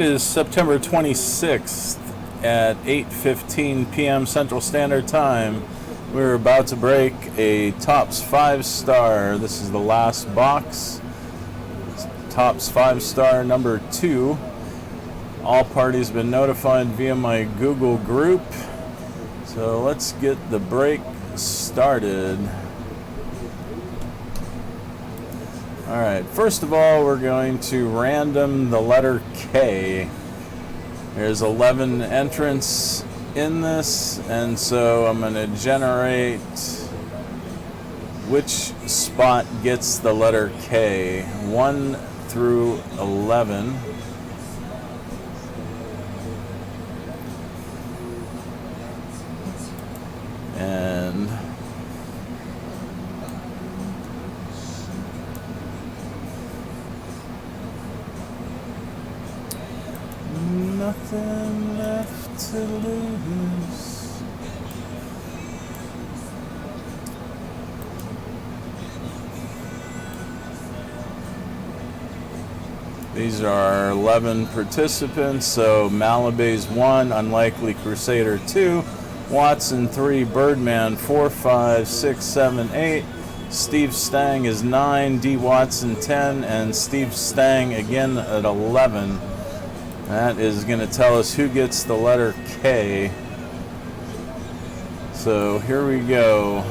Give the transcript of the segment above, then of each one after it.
It is September 26th at 8:15 p.m. Central Standard Time. We're about to break a Topps 5-star. This is the last box. Topps 5-star number 2. All parties have been notified via my Google group. So let's get the break started. Alright, first of all, we're going to random the letter K. There's 11 entrants in this, and so I'm going to generate which spot gets the letter K, 1 through 11. And nothing left to lose. These are 11 participants, so Malabay's 1, Unlikely Crusader 2, Watson 3, Birdman 4, 5, 6, 7, 8, Steve Stang is 9, D. Watson 10, and Steve Stang again at 11. That is going to tell us who gets the letter K. So here we go.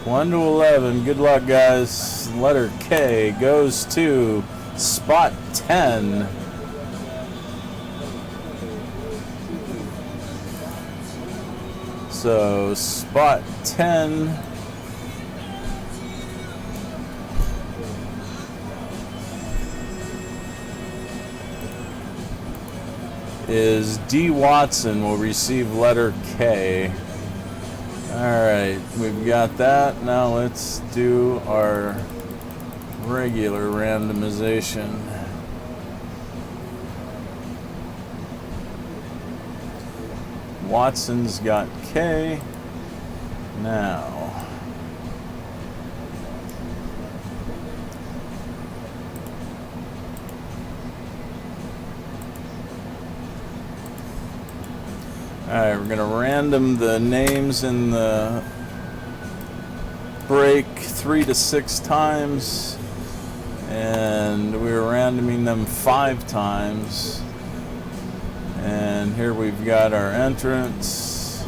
One to 11. Good luck, guys. Letter K goes to spot 10. So spot 10 is D. Watson will receive letter K. Alright, we've got that. Now let's do our regular randomization. Watson's got K. Now, alright, we're going to random the names in the break 3 to 6 times, and we're randoming them 5 times. And here we've got our entrants.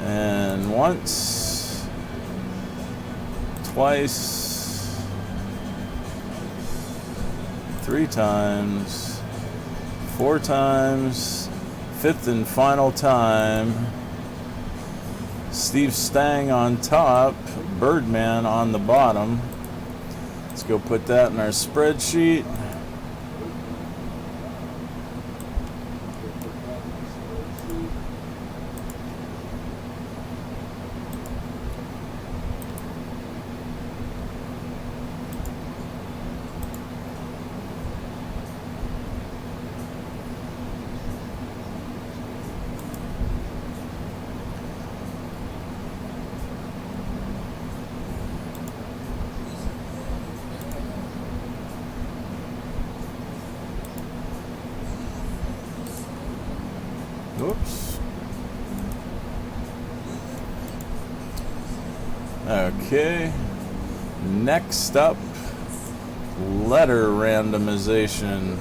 And once, twice, 3 times, 4 times, 5th and final time. Steve Stang on top, Birdman on the bottom. Let's go put that in our spreadsheet. Oops. Okay. Next up, letter randomization.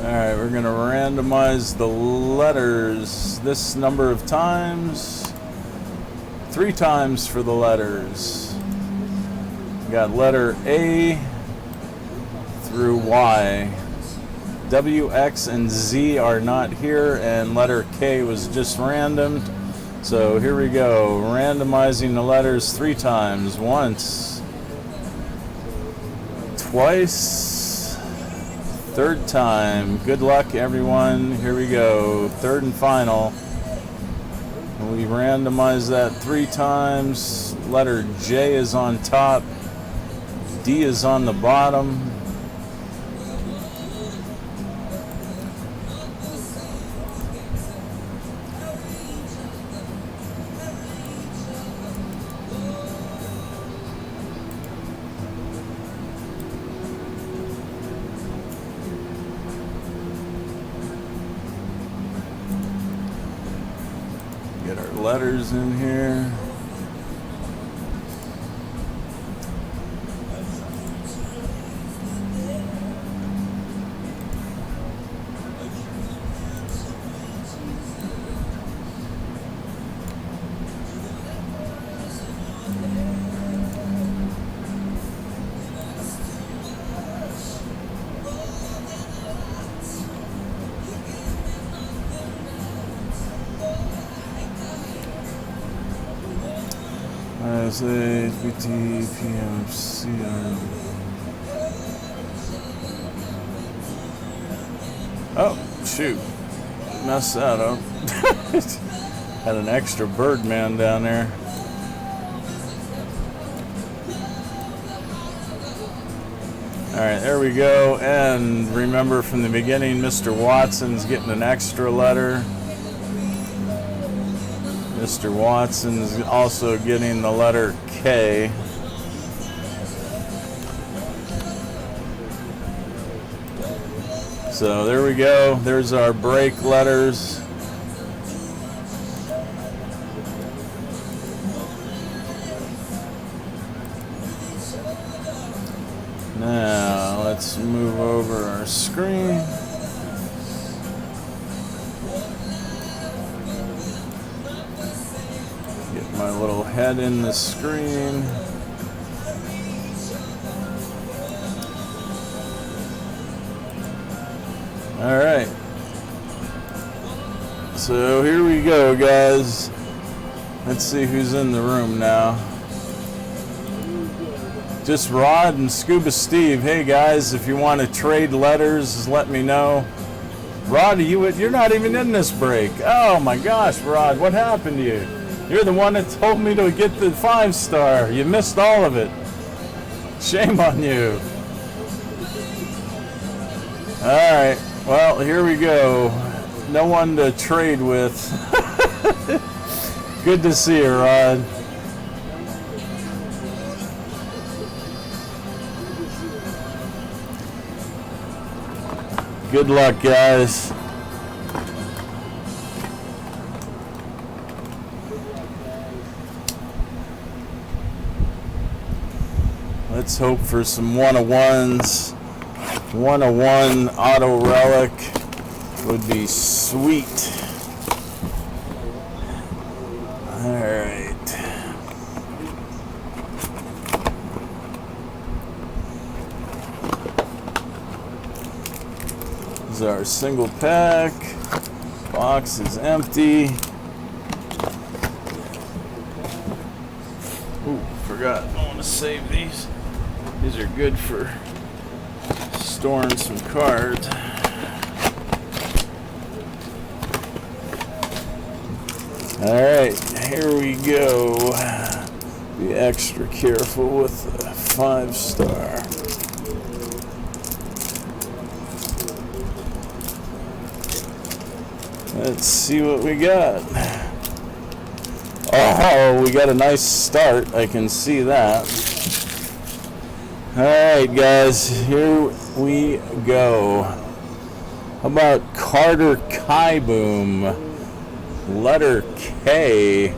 Alright, we're going to randomize the letters this number of times. 3 times for the letters. We got letter A through Y. W, X, and Z are not here, and letter K was just randomed. So here we go, randomizing the letters 3 times. Once, twice, Third time. Good luck, everyone. Here we go. Third and final. We randomize that 3 times. Letter J is on top. D is on the bottom. Get our letters in here. SHBT PMCM. Oh, shoot. Messed that up. Had an extra Birdman down there. Alright, there we go. And remember from the beginning, Mr. Watson's getting an extra letter. Mr. Watson is also getting the letter K. So there we go. There's our break letters. Now let's move over our screen. My little head in the screen. All right. So here we go, guys. Let's see who's in the room now. Just Rod and Scuba Steve. Hey guys, if you want to trade letters, let me know. Rod, you're not even in this break. Oh my gosh, Rod, what happened to you? You're the one that told me to get the 5-star. You missed all of it. Shame on you. All right. Well, here we go. No one to trade with. Good to see you, Rod. Good luck, guys. Let's hope for some 101s. 101 auto relic would be sweet. All right. This is our single pack. Box is empty. Ooh, forgot. I want to save these. These are good for storing some cards. Alright, here we go. Be extra careful with the 5-star. Let's see what we got. Oh, we got a nice start. I can see that. Alright guys, here we go. How about Carter Kieboom? Letter K.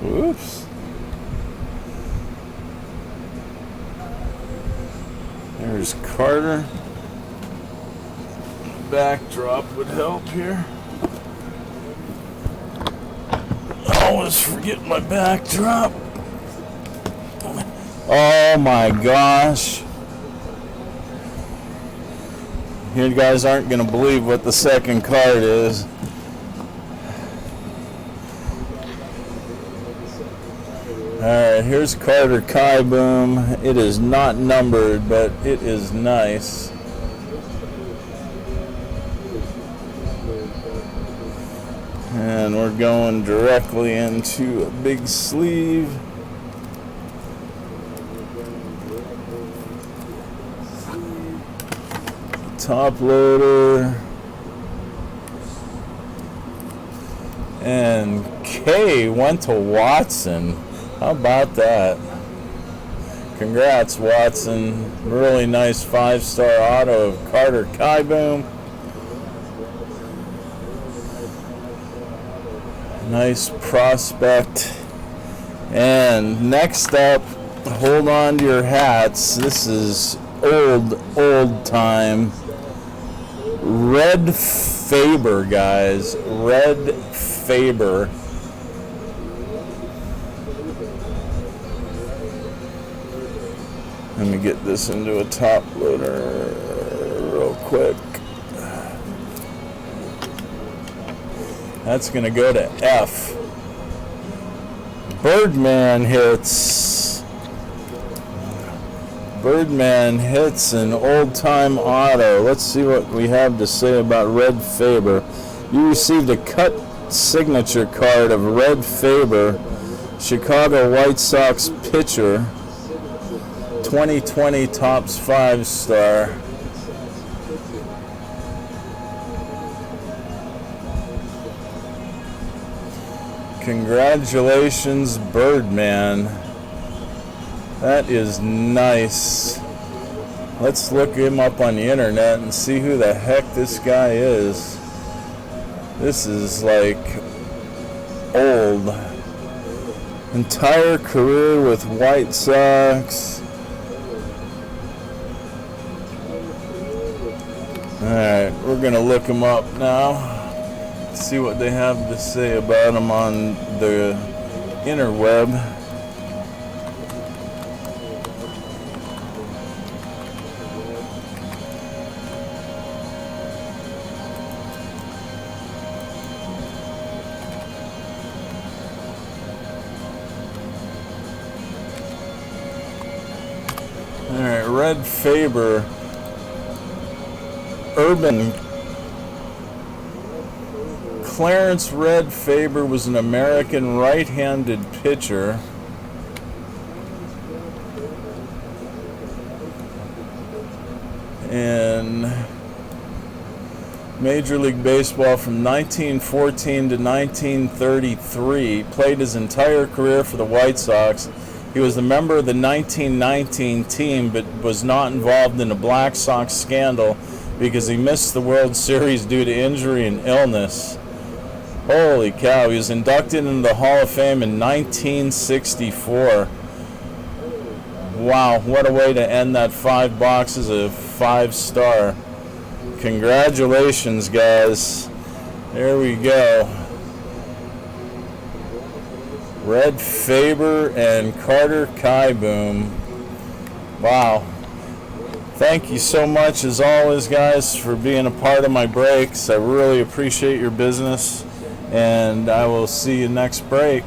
Oops. There's Carter. Backdrop would help here. Always forget my backdrop. Oh my gosh. You guys aren't going to believe what the second card is. Alright, here's Carter Kieboom. It is not numbered, but it is nice. And we're going directly into a big sleeve. Top loader. And K went to Watson. How about that? Congrats, Watson. Really nice 5-star auto of Carter Kieboom. Nice prospect. And next up, hold on to your hats. This is old time. Red Faber, guys. Red Faber. Let me get this into a top loader real quick. That's going to go to F. Birdman hits. Birdman hits an old-time auto. Let's see what we have to say about Red Faber. You received a cut signature card of Red Faber, Chicago White Sox pitcher, 2020 Topps 5-star. Congratulations, Birdman. That is nice. Let's look him up on the internet and see who the heck this guy is. This is like old. Entire career with White Sox. Alright, we're going to look him up now. See what they have to say about him on the interweb. Alright, Red Faber. Urban. Clarence Red Faber was an American right-handed pitcher. In Major League Baseball from 1914 to 1933. Played his entire career for the White Sox. He was a member of the 1919 team, but was not involved in the Black Sox scandal because he missed the World Series due to injury and illness. Holy cow, he was inducted into the Hall of Fame in 1964. Wow, what a way to end that 5 boxes of 5-star. Congratulations, guys. There we go. Red Faber and Carter Kieboom. Wow. Thank you so much, as always, guys, for being a part of my breaks. I really appreciate your business. And I will see you next break.